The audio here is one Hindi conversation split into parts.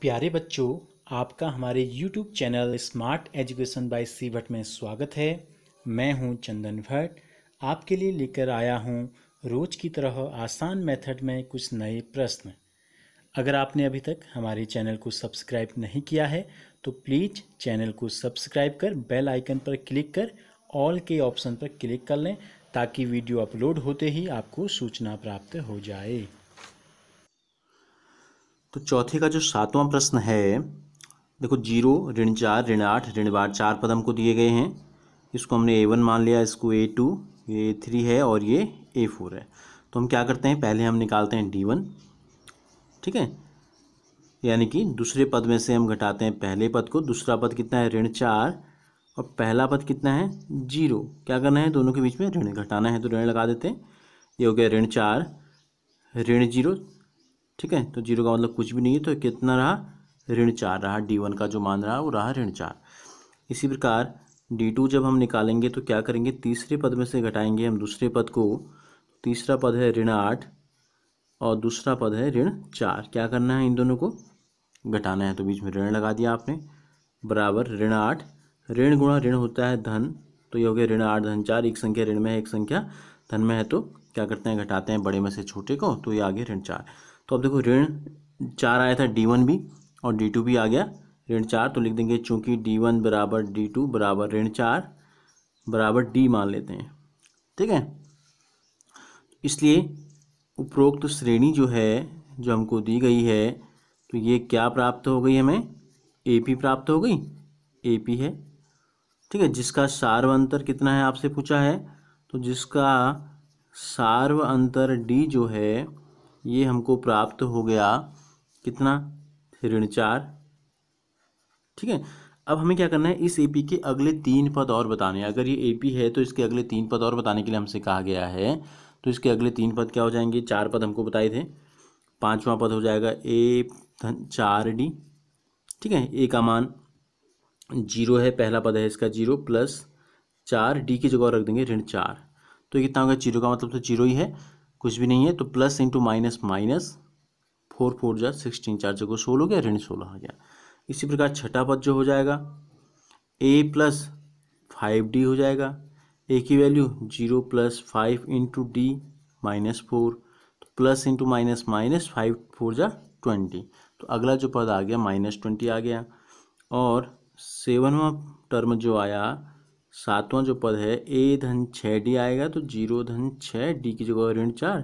प्यारे बच्चों, आपका हमारे YouTube channel smart education by C Bhatt में स्वागत है। मैं हूं चंदन भट्ट, आपके लिए लेकर आया हूं रोज की तरह आसान मेथड में कुछ नए प्रश्न। अगर आपने अभी तक हमारे चैनल को सब्सक्राइब नहीं किया है तो प्लीज़ चैनल को सब्सक्राइब कर बेल आइकन पर क्लिक कर ऑल के ऑप्शन पर क्लिक कर लें ताकि वीडियो अपलोड होते ही आपको सूचना प्राप्त हो जाए। तो चौथे का जो सातवां प्रश्न है, देखो 0, ऋण 4, ऋण 8, ऋण 12 चार पद हमको दिए गए हैं। इसको हमने A1 मान लिया, इसको A2, ये A3 है और ये A4 है। तो हम क्या करते हैं, पहले हम निकालते हैं D1, ठीक है, यानी कि दूसरे पद में से हम घटाते हैं पहले पद को। दूसरा पद कितना है, ऋण 4, और पहला पद कितना है, 0। क्या करना है, दोनों के बीच में ऋण घटाना है, तो ऋण लगा देते हैं। ये हो गया ऋण 4, ऋण 0, ठीक है। तो 0 का मतलब कुछ भी नहीं है, तो कितना रहा, ऋण 4 रहा। D1 का जो मान रहा वो रहा ऋण 4। इसी प्रकार D2 जब हम निकालेंगे तो क्या करेंगे, तीसरे पद में से घटाएंगे हम दूसरे पद को। तीसरा पद है ऋण 8 और दूसरा पद है ऋण 4। क्या करना है, इन दोनों को घटाना है, तो बीच में ऋण लगा दिया आपने, बराबर ऋण 8। ऋण गुणा ऋण होता है धन, तो ये हो गया ऋण 8 धन 4। एक संख्या ऋण में है, एक संख्या धन में है, तो क्या करते हैं, घटाते हैं बड़े में से छोटे को, तो ये आ गया ऋण 4। तो अब देखो ऋण 4 आया था, D1 भी और D2 भी आ गया ऋण 4। तो लिख देंगे चूंकि D1 बराबर D2 बराबर ऋण 4 बराबर D मान लेते हैं, ठीक है। इसलिए उपरोक्त श्रेणी जो है, जो हमको दी गई है, तो ये क्या प्राप्त हो गई, हमें AP प्राप्त हो गई, AP है, ठीक है। जिसका सार्व अंतर कितना है आपसे पूछा है, तो जिसका सार्व अंतर D जो है ये हमको प्राप्त हो गया कितना, ऋण 4, ठीक है। अब हमें क्या करना है, इस AP के अगले 3 पद और बताने हैं। अगर ये AP है तो इसके अगले 3 पद और बताने के लिए हमसे कहा गया है। तो इसके अगले 3 पद क्या हो जाएंगे, 4 पद हमको बताए थे। पांचवा पद हो जाएगा A4D, ठीक है। A का मान 0 है, पहला पद है इसका 0 प्लस 4, D की जगह रख देंगे ऋण 4। तो ये कितना होगा, 0 का मतलब तो 0 ही है, कुछ भी नहीं है। तो प्लस इंटू माइनस माइनस, 4 4 जा 16, 4 जगह 16 हो गया, ऋण 16 आ गया। इसी प्रकार छठा पद जो हो जाएगा A प्लस 5D हो जाएगा। A की value 0 plus 5 into D minus 4, तो प्लस इंटू माइनस माइनस, 5 4 जा 20। तो अगला जो पद आ गया -20 आ गया। और 7वां टर्म जो आया, 7वां जो पद है A धन 6D आएगा, तो 0 धन 6, D की जगह ऋण 4,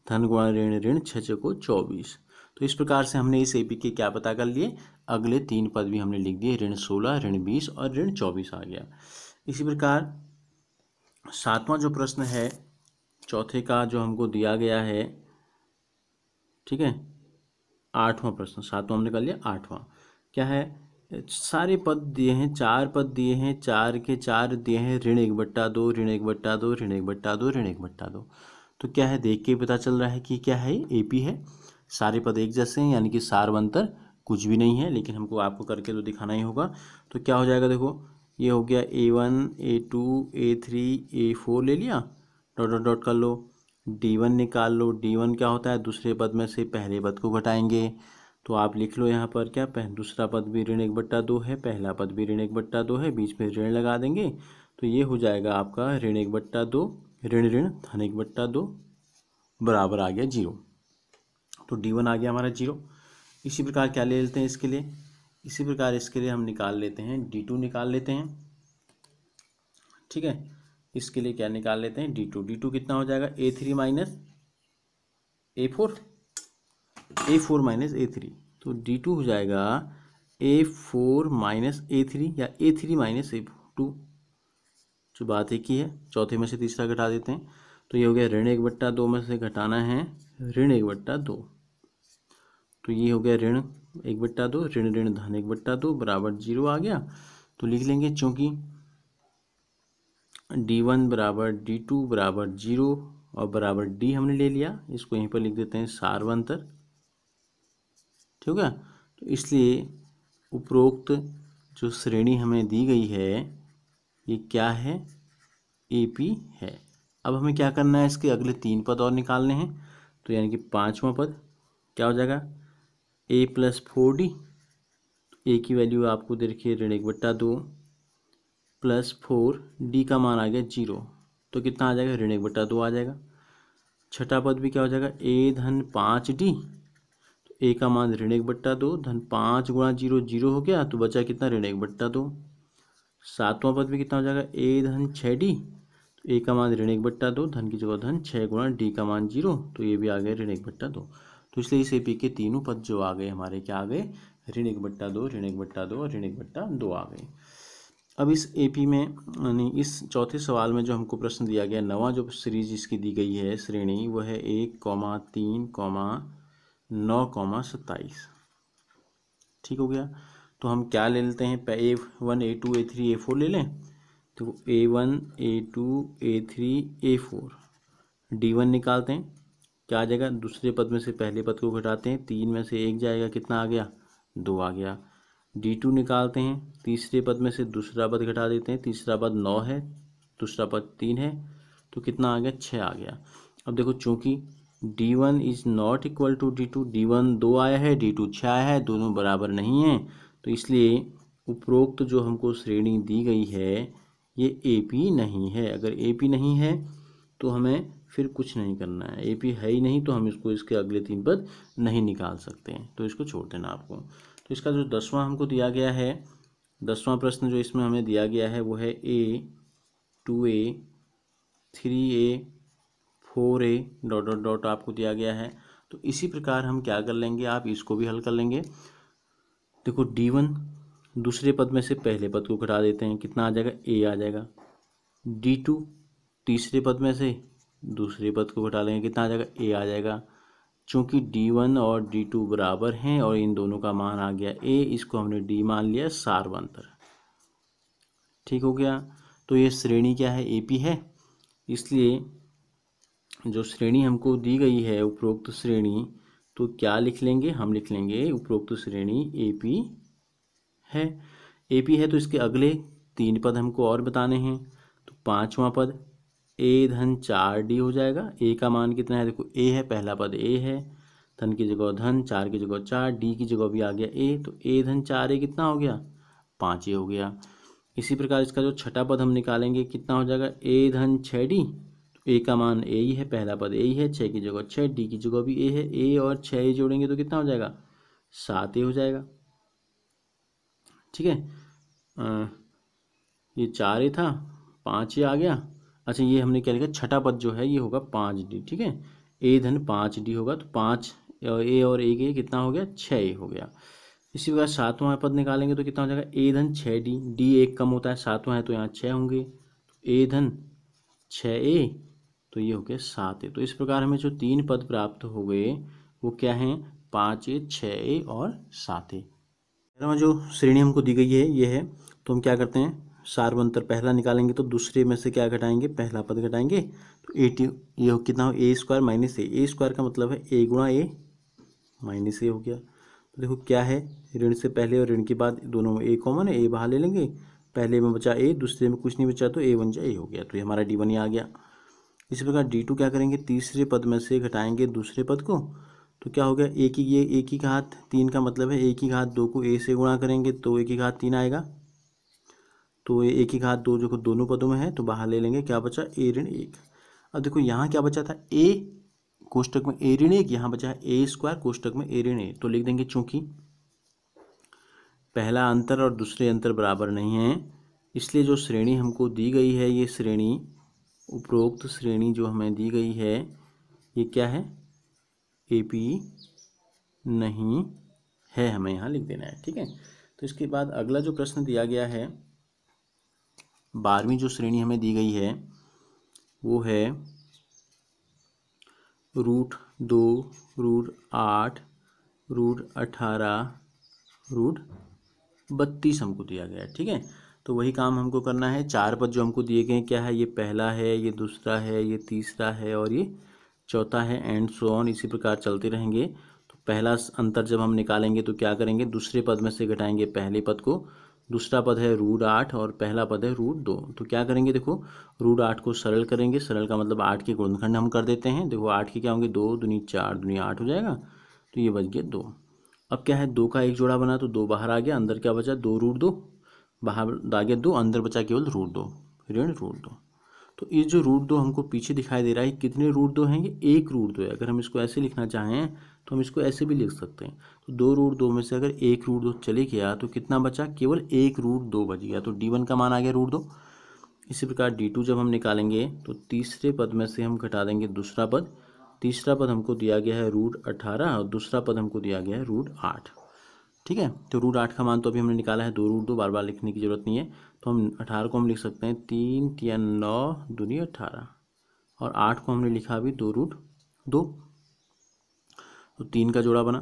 धन गुणा ऋण ऋण 6 चको 24। तो इस प्रकार से हमने इस AP के क्या पता कर लिए, अगले 3 पद भी हमने लिख दिए, ऋण 16, ऋण 20 और ऋण 24 आ गया। इसी प्रकार 7वां जो प्रश्न है चौथे का जो हमको दिया गया है, ठीक है, 8वां प्रश्न, 7वां हमने कर लिया, 8वां क्या है, सारे पद दिए हैं, 4 पद दिए हैं, 4 के 4 दिए हैं, ऋण 1/2, ऋण 1/2, ऋण 1/2, ऋण 1/2। तो क्या है, देख के पता चल रहा है कि क्या है, AP है। सारे पद एक जैसे हैं, यानी कि सार्व अंतर कुछ भी नहीं है, लेकिन हमको आपको करके तो दिखाना ही होगा। तो क्या हो जाएगा, देखो ये हो गया A1 A2 A3 A4 ले लिया, डॉट डॉट डॉट कर लो, D1 निकाल लो। D1 क्या होता है, दूसरे पद में से पहले पद को घटाएंगे। तो आप लिख लो यहाँ पर क्या, दूसरा पद भी ऋण 1/2 है, पहला पद भी ऋण 1/2 है, बीच में ऋण लगा देंगे। तो ये हो जाएगा आपका ऋण 1/2, ऋण ऋण धन 1/2 बराबर आ गया 0। तो D1 आ गया हमारा 0। इसी प्रकार क्या ले लेते हैं इसके लिए, इसी प्रकार इसके लिए हम निकाल लेते हैं D2 निकाल लेते हैं, ठीक है। इसके लिए क्या निकाल लेते हैं, D2 कितना हो जाएगा, A3 minus A4, A4 minus A3। तो D2 हो जाएगा A4 माइनस A3 या A3 माइनस A2, जो बात एक ही है। चौथे में से तीसरा घटा देते हैं, तो ये हो गया ऋण 1/2 में से घटाना है ऋण 1/2, तो ये हो गया ऋण 1/2, ऋण ऋण धन 1/2 बराबर 0 आ गया। तो लिख लेंगे चूंकि D1 बराबर D2 बराबर 0 और बराबर D हमने ले लिया, इसको यहीं पर लिख देते हैं सार्व अंतर, ठीक है। तो इसलिए उपरोक्त जो श्रेणी हमें दी गई है ये क्या है, AP है। अब हमें क्या करना है, इसके अगले 3 पद और निकालने हैं। तो यानी कि 5वां पद क्या हो जाएगा, A प्लस 4D ए की वैल्यू आपको दे रखी है ऋण 1/2 प्लस 4, डी का मान आ गया 0, तो कितना आ जाएगा ऋण 1/2 आ जाएगा। छठा पद भी क्या हो जाएगा ए धन 5d, तो ए का मान ऋण 1/2 धन 5 गुणा 0 0 हो गया, तो बचा कितना ऋण 1/2। सातवां पद भी कितना हो जाएगा ए धन 6d, तो ए का मान ऋण 1/2 धन की जगह धन 6 गुणा डी का मान 0, तो ये भी आ गए ऋण 1/2। तो इसलिए इस एपी के तीनों पद जो आ गए हमारे क्या आ गए ऋण 1/2 ऋण 1/2 और ऋण 1/2 आ गए। अब इस एपी में यानी इस चौथे सवाल में जो हमको प्रश्न दिया गया, नवा जो सीरीज इसकी दी गई है श्रेणी, वो है 1,3,9,27। ठीक हो गया। तो हम क्या ले लेते हैं, A1 A2 A3 A4 ले लें। तो A1 A2 A3 A4 D1 निकालते हैं, क्या आ जाएगा, दूसरे पद में से पहले पद को घटाते हैं, 3 में से 1 जाएगा, कितना आ गया 2 आ गया। D2 निकालते हैं, तीसरे पद में से दूसरा पद घटा देते हैं, तीसरा पद 9 है, दूसरा पद 3 है, तो कितना आ गया 6 आ गया। अब देखो चूंकि D1 is not equal to D2, D1 2 आया है, D2 6 आया है, दोनों बराबर नहीं है, तो इसलिए उपरोक्त जो हमको श्रेणी दी गई है ये AP नहीं है। अगर AP नहीं है तो हमें फिर कुछ नहीं करना है, AP है ही नहीं तो हम इसको इसके अगले 3 पद नहीं निकाल सकते हैं, तो इसको छोड़ देना आपको। तो इसका जो 10वां हमको दिया गया है, 10वां प्रश्न जो इसमें हमें दिया गया है वो है A 2A 3A 4A dot dot dot आपको दिया गया है। तो इसी प्रकार हम क्या कर लेंगे, आप इसको भी हल कर लेंगे। देखो D1 दूसरे पद में से पहले पद को घटा देते हैं, कितना आ जाएगा A आ जाएगा। D2 तीसरे पद में से दूसरे पद को घटा लेंगे, कितना आ जाएगा A आ जाएगा। चूंकि D1 और D2 बराबर हैं और इन दोनों का मान आ गया A, इसको हमने D मान लिया सार्वंतर। ठीक हो गया। तो ये श्रेणी क्या है, AP है। इसलिए जो श्रेणी हमको दी गई है उपरोक्त श्रेणी, तो क्या लिख लेंगे, हम लिख लेंगे उपरोक्त श्रेणी AP है। AP है तो इसके अगले 3 पद हमको और बताने हैं। तो 5वां पद A धन 4D हो जाएगा। A का मान कितना है, देखो A है, पहला पद A है, धन की जगह धन, 4 की जगह 4, D की जगह भी आ गया A, तो A धन 4A कितना हो गया 5A हो गया। इसी प्रकार इसका जो छठा पद हम निकालेंगे, कितना हो जाएगा A धन 6D, तो A का मान A ही है, पहला पद A ही है, 6 की जगह 6, D की जगह भी A है, A और 6A जोड़ेंगे तो कितना हो जाएगा 7A हो जाएगा। ठीक है, ये 4A था, 5A आ गया। अच्छा ये हमने क्या लिखा, छठा पद जो है ये होगा 5D। ठीक है, A धन 5D होगा, तो 5A और A कितना हो गया 6A हो गया। इसी प्रकार 7वां पद निकालेंगे तो कितना हो जाएगा A धन 6D, D 1 कम होता है, 7वां है तो यहाँ 6 होंगे, तो A धन 6A, तो ये हो गया 7A। तो इस प्रकार हमें जो 3 पद प्राप्त हो गए वो क्या हैं, 5A 6A और 7A। जो श्रेणी हमको दी गई है ये है, तो हम क्या करते हैं, सार्वंतर पहला निकालेंगे तो दूसरे में से क्या घटाएंगे, पहला पद घटाएंगे, तो ये कितना हो A² माइनस A का मतलब है A गुणा A माइनस A हो गया। तो देखो क्या है, ऋण से पहले और ऋण के बाद दोनों में A कॉमन है, A बाहर ले लेंगे, पहले में बचा A, दूसरे में कुछ नहीं बचा तो A बन जाए A हो गया, तो ये हमारा D1 आ गया। इसी प्रकार D2 क्या करेंगे, तीसरे पद में से घटाएंगे दूसरे पद को, तो क्या हो गया A की घात 3 का मतलब है A की घात 2 को A से गुणा करेंगे तो A की घात 3 आएगा, तो A की घात 2 जो दोनों पदों में है तो बाहर ले लेंगे, क्या बचा A ऋण 1। अब देखो यहाँ क्या बचा था, A कोष्टक में A ऋण 1, यहाँ बचा है A² कोष्टक में A ऋण 1, तो लिख देंगे चूंकि पहला अंतर और दूसरे अंतर बराबर नहीं है, इसलिए जो श्रेणी हमको दी गई है ये श्रेणी, उपरोक्त श्रेणी जो हमें दी गई है ये क्या है, AP नहीं है, हमें यहाँ लिख देना है। ठीक है, तो इसके बाद अगला जो प्रश्न दिया गया है, 12वीं जो श्रेणी हमें दी गई है वो है √2 √8 √18 √32 हमको दिया गया है। ठीक है, तो वही काम हमको करना है। 4 पद जो हमको दिए गए हैं क्या है, ये पहला है, ये दूसरा है, ये तीसरा है और ये चौथा है, एंड सो ऑन, इसी प्रकार चलते रहेंगे। तो पहला अंतर जब हम निकालेंगे तो क्या करेंगे, दूसरे पद में से घटाएंगे पहले पद को, दूसरा पद है √8 और पहला पद है √2, तो क्या करेंगे, देखो √8 को सरल करेंगे, सरल का मतलब 8 के गुणनखंड हम कर देते हैं। देखो 8 के क्या होंगे, 2 दूनी 4 दूनी 8 हो जाएगा, तो ये बच गया 2। अब क्या है, 2 का एक जोड़ा बना तो 2 बाहर आ गया, अंदर क्या बचा 2 रूट 2, बाहर आ गया 2, अंदर बचा केवल रूट 2, ऋण रूट 2। तो ये जो रूट 2 हमको पीछे दिखाई दे रहा है, कितने रूट 2 हैं, ये 1 रूट 2 है। अगर हम इसको ऐसे लिखना चाहें तो हम इसको ऐसे भी लिख सकते हैं। तो 2 रूट 2 में से अगर 1 रूट 2 चले गया तो कितना बचा, केवल 1 रूट 2 बच गया। तो D1 का मान आ गया रूट 2। इसी प्रकार D2 जब हम निकालेंगे तो तीसरे पद में से हम घटा देंगे दूसरा पद। तीसरा पद हमको दिया गया है रूट 18 और दूसरा पद हमको दिया गया है रूट 8। ठीक है, तो रूट 8 का मान तो अभी हमने निकाला है, 2 रूट 2, बार बार लिखने की जरूरत नहीं है। तो हम 18 को हम लिख सकते हैं 3 या 9 दूनी 18, और 8 को हमने लिखा अभी 2 रूट 2। तो 3 का जोड़ा बना,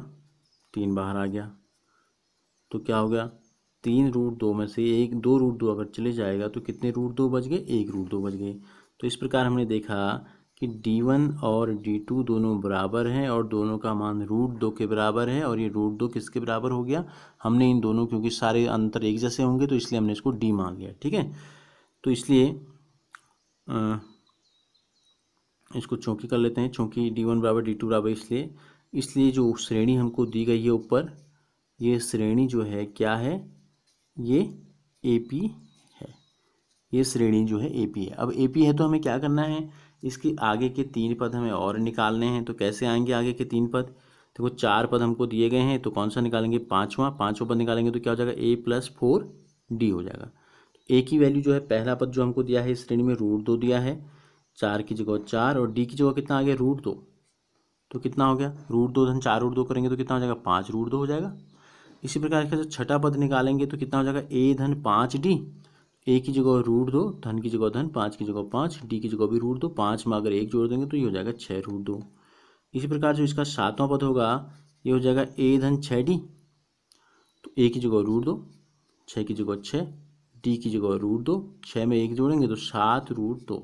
3 बाहर आ गया, तो क्या हो गया, 3 रूट 2 में से 2 रूट 2 अगर चले जाएगा तो कितने रूट 2 बच गए, 1 रूट 2 बच गए। तो इस प्रकार हमने देखा कि D1 और D2 दोनों बराबर हैं और दोनों का मान रूट 2 के बराबर है, और ये रूट 2 किसके बराबर हो गया, हमने इन दोनों, क्योंकि सारे अंतर एक जैसे होंगे तो इसलिए हमने इसको D मान लिया। ठीक है, तो इसलिए इसको चौकी कर लेते हैं, चौकी D1 बराबर D2 बराबर, इसलिए जो श्रेणी हमको दी गई है ऊपर, ये श्रेणी जो है क्या है, ये AP है। ये श्रेणी जो है AP है। अब AP है तो हमें क्या करना है, इसके आगे के 3 पद हमें और निकालने हैं। तो कैसे आएंगे आगे के 3 पद, देखो 4 पद हमको दिए गए हैं, तो कौन सा निकालेंगे, पाँचवा पद निकालेंगे तो क्या हो जाएगा, A + 4D हो जाएगा। तो A की वैल्यू जो है, पहला पद जो हमको दिया है इस श्रेणी में रूट 2 दिया है, 4 की जगह 4, और D की जगह कितना आ गया, रूट 2। तो कितना हो गया, रूट 2 धन 4 रूट 2 करेंगे तो कितना हो जाएगा, 5 रूट 2 हो जाएगा। इसी प्रकार का जो छठा पद निकालेंगे तो कितना हो जाएगा, A धन 5D, A की जगह रूट 2, धन की जगह धन, 5 की जगह 5, D की जगह भी रूट 2, 5 में अगर 1 जोड़ देंगे तो ये हो जाएगा 6 रूट 2। इसी प्रकार जो इसका सातवां पद होगा, ये हो जाएगा A धन 6D, तो A की जगह रूट 2, 6 की जगह 6, D की जगह रूट 2, 6 में 1 जोड़ेंगे तो 7 रूट 2।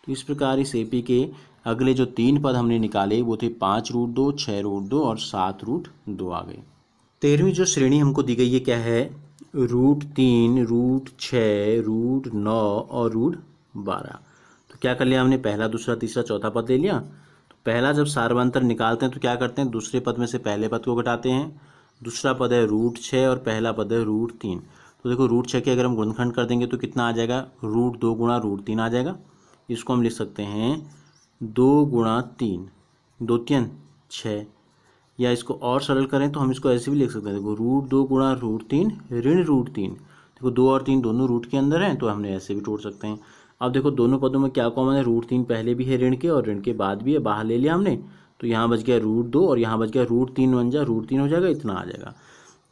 तो इस प्रकार इस AP के अगले जो 3 पद हमने निकाले वो थे 5 रूट 2, 6 रूट 2 और 7 रूट 2 आ गए। 13वीं जो श्रेणी हमको दी गई है क्या है, रूट 3, रूट 6, रूट 9 और रूट 12। तो क्या कर लिया हमने, पहला दूसरा तीसरा चौथा पद ले लिया। तो पहला जब सार्वंतर निकालते हैं तो क्या करते हैं, दूसरे पद में से पहले पद को घटाते हैं। दूसरा पद है रूट 6 और पहला पद है रूट 3। तो देखो रूट 6 के अगर हम गुणनखंड कर देंगे तो कितना आ जाएगा, रूट 2 गुणा रूट 3 आ जाएगा। इसको हम लिख सकते हैं 2 गुणा 3, 2 3 6, या इसको और सरल करें तो हम इसको ऐसे भी लिख सकते हैं, देखो रूट 2 गुणा रूट 3 ऋण रूट 3। देखो 2 और 3 दोनों रूट के अंदर हैं तो हमने ऐसे भी तोड़ सकते हैं। अब देखो दोनों पदों में क्या कॉमन है, रूट 3 पहले भी है ऋण के और ऋण के बाद भी है, बाहर ले लिया हमने, तो यहाँ बच गया रूट 2 और यहाँ बच गया रूट 3 बन जा रूट 3 हो जाएगा, इतना आ जाएगा।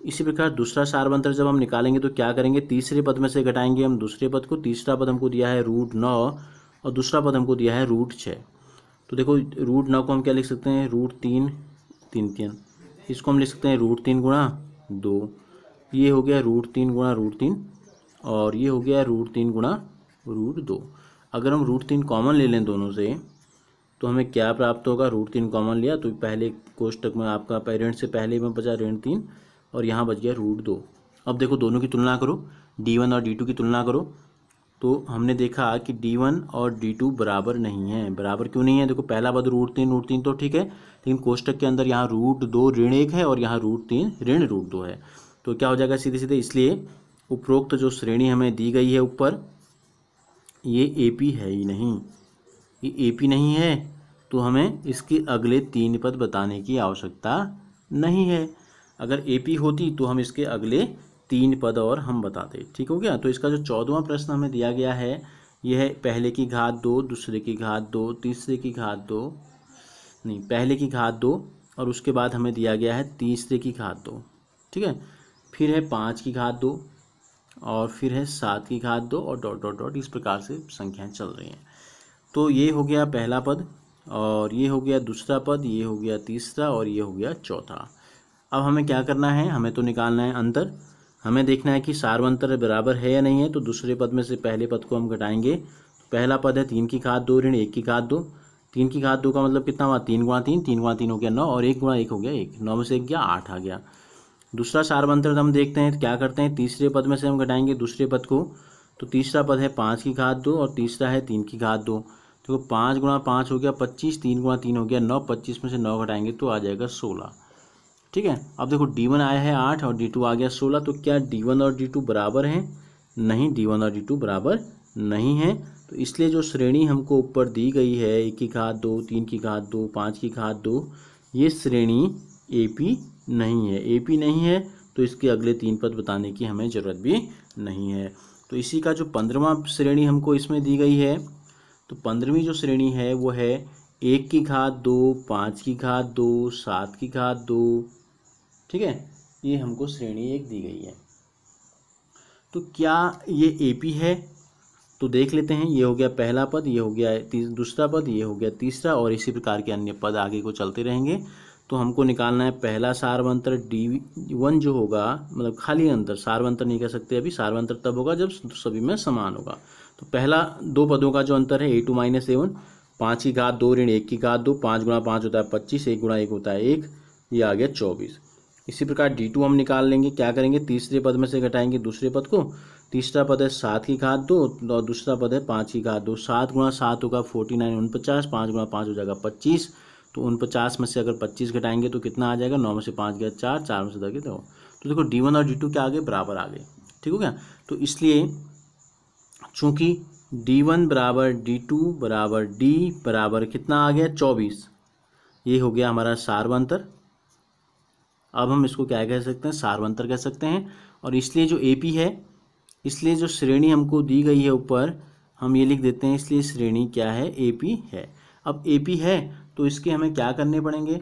इसी प्रकार दूसरा सार्वंतर जब हम निकालेंगे तो क्या करेंगे, तीसरे पद में से घटाएंगे हम दूसरे पद को। तीसरा पद हमको दिया है रूट 9 और दूसरा पद हमको दिया है रूट 6। तो देखो रूट 9 को हम क्या लिख सकते हैं, रूट 3 3 3, इसको हम लिख सकते हैं रूट 3 गुणा 2, ये हो गया रूट 3 गुणा रूट 3, और ये हो गया रूट 3 गुणा रूट 2। अगर हम रूट 3 कॉमन ले लें दोनों से तो हमें क्या प्राप्त होगा, रूट 3 कॉमन लिया तो पहले कोष्टक में आपका ऋण से पहले में बचा ऋण 3 और यहाँ बच गया रूट 2। अब देखो दोनों की तुलना करो, D1 और D2 की तुलना करो, तो हमने देखा कि D1 और D2 बराबर नहीं है। बराबर क्यों नहीं है, देखो पहला पद रूट 3 तो ठीक है, लेकिन कोष्टक के अंदर यहाँ रूट 2 ऋण 1 है और यहाँ रूट 3 ऋण रूट 2 है। तो क्या हो जाएगा सीधे सीधे, इसलिए उपरोक्त जो श्रेणी हमें दी गई है ऊपर, ये AP है ही नहीं। ये AP नहीं है तो हमें इसके अगले 3 पद बताने की आवश्यकता नहीं है। अगर AP होती तो हम इसके अगले 3 पद और हम बताते, ठीक हो गया। तो इसका जो 14वां प्रश्न हमें दिया गया है, यह है पहले की घात 2, दूसरे की घात 2, तीसरे की घात 2, नहीं पहले की घात 2, और उसके बाद हमें दिया गया है तीसरे की घात 2, ठीक है। फिर है 5 की घात 2 और फिर है 7 की घात 2 और डॉट डॉट डॉट, इस प्रकार से संख्याएं चल रही हैं। तो ये हो गया पहला पद और ये हो गया दूसरा पद, ये हो गया तीसरा और ये हो गया चौथा। अब हमें क्या करना है, हमें तो निकालना है अंतर। हमें देखना है कि सार्वंतर बराबर है या नहीं है। तो दूसरे पद में से पहले पद को हम घटाएंगे। पहला पद है 3 की घात 2 ऋण 1 की घात 2। 3 की घात 2 का मतलब कितना हुआ, 3 गुणा 3, 3 गुणा 3 हो गया 9 और 1 गुणा 1 हो गया 1, 9 में से 1 गया 8 आ गया। दूसरा सार्वंतर हम देखते हैं क्या करते हैं, तीसरे पद में से हम घटाएंगे दूसरे पद को। तो तीसरा पद है 5 की घात 2 और तीसरा है 3 की घात 2। तो 5 गुणा 5 हो गया 25, 3 गुणा 3 हो गया 9, 25 में से 9 घटाएंगे तो आ जाएगा 16। ठीक है। अब देखो D1 आया है 8 और D2 आ गया 16, तो क्या D1 और D2 बराबर हैं? नहीं, D1 और D2 बराबर नहीं है। तो इसलिए जो श्रेणी हमको ऊपर दी गई है 1 की घात 2, 3 की घात 2, 5 की घात 2, ये श्रेणी AP नहीं है। AP नहीं है तो इसके अगले 3 पद बताने की हमें ज़रूरत भी नहीं है। तो इसी का जो 15वां श्रेणी हमको इसमें दी गई है, तो 15वीं जो श्रेणी है वो है 1 की घात 2, 5 की घात 2, 7 की घात 2, ठीक है। ये हमको श्रेणी 1 दी गई है। तो क्या ये AP है? तो देख लेते हैं। ये हो गया पहला पद, ये हो गया दूसरा पद, ये हो गया तीसरा, और इसी प्रकार के अन्य पद आगे को चलते रहेंगे। तो हमको निकालना है पहला सार्वंतर D1 जो होगा, मतलब खाली अंतर, सार्वंतर नहीं कह सकते अभी, सार्वंतर तब होगा जब सभी में समान होगा। तो पहला दो पदों का जो अंतर है A2 - A1, 5 की घात 2 ऋण 1 की घात 2, 5 गुणा 5 होता है 25, 1 गुणा 1 होता है 1, ये आ गया 24। इसी प्रकार D2 हम निकाल लेंगे। क्या करेंगे? तीसरे पद में से घटाएंगे दूसरे पद को। तीसरा पद है 7 की घात 2 और दूसरा पद है 5 की घात 2। 7 गुणा 7 होगा 49, 49, 5 गुणा 5 हो जाएगा 25। तो 49 में से अगर 25 घटाएंगे तो कितना आ जाएगा? 9 में से 5 गया 4, 4 में से 10 गया 2। तो देखो D1 और D2 क्या आ गए? बराबर आ गए। ठीक हो गया। तो इसलिए चूंकि D1 बराबर D2 बराबर D बराबर कितना आ गया? 24। ये हो गया हमारा सार्वंतर। अब हम इसको क्या कह सकते हैं? सार्वंतर कह सकते हैं। और इसलिए जो AP है, इसलिए जो श्रेणी हमको दी गई है ऊपर, हम ये लिख देते हैं, इसलिए श्रेणी क्या है? AP है। अब AP है तो इसके हमें क्या करने पड़ेंगे?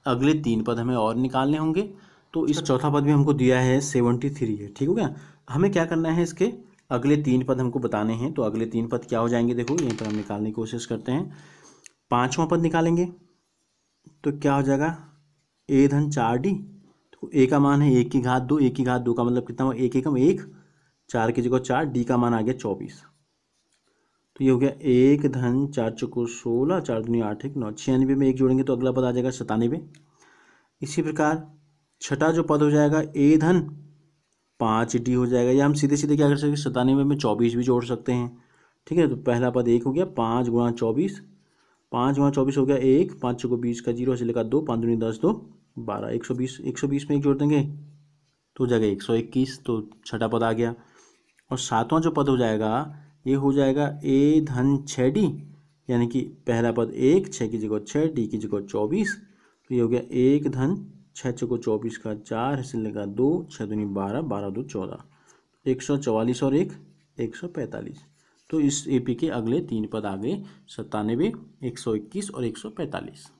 अगले 3 पद हमें और निकालने होंगे। तो इसका चौथा पद भी हमको दिया है 73 है। ठीक हो गया। हमें क्या करना है? इसके अगले 3 पद हमको बताने हैं। तो अगले 3 पद क्या हो जाएंगे? देखो यहीं पर हम निकालने की कोशिश करते हैं। 5वां पद निकालेंगे तो क्या हो जाएगा? A धन 4D। तो A का मान है 1 की घात 2, 1 की घात 2 का मतलब कितना हुआ? 1 एकम 1, 4 की जगह 4, D का मान आ गया 24। तो ये हो गया 1 धन 4 चौको 16, 4 दूनी 8, 1 9, 96 में 1 जोड़ेंगे तो अगला पद आ जाएगा 97। इसी प्रकार छठा जो पद हो जाएगा A धन 5D हो जाएगा। या हम सीधे सीधे क्या कर सकते हैं? 97 में 24 भी जोड़ सकते हैं। ठीक है। तो पहला पद 1 हो गया, 5 गुणा 24, 5 गुणा 24 हो गया 1, 5 चौको 20 का 0 से लेकर 2, 5 दूनी 10, 2 12, 120, 120 में 1 जोड़ देंगे तो हो जाएगा 121। तो छठा पद आ गया। और 7वां जो पद हो जाएगा ये हो जाएगा A धन 6D, यानी कि पहला पद 1, 6 की जगह 6, D की जगह 24। तो ये हो गया 1 धन 6 चौको 24 का 4 इससे लेकर 2, 6 दूनी 12, 12 2 14, 144 और 1 145। तो इस AP के अगले 3 पद आ गए 97, 121 और 145।